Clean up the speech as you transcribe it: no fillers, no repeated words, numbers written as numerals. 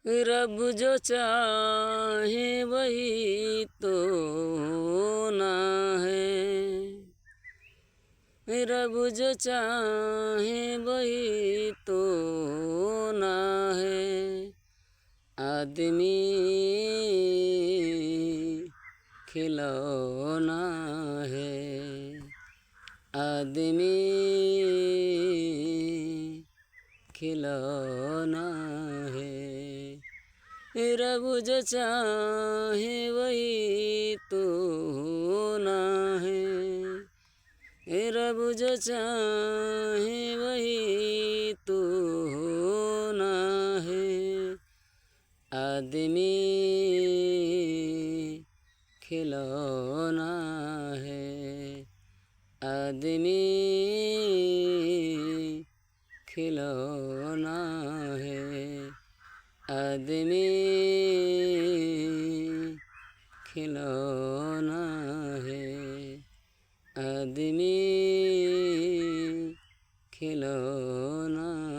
रब जो चाहे वही तो ना है। रब जो चाहे वही तो ना है। आदमी खिलौना है। आदमी खिलौना है। रब जो चाहे वही तो ना है। रब जो चाहे वही तो ना है। आदमी खिलौना है। आदमी खिलौना है। आदमी खिलौना है। आदमी खिलौना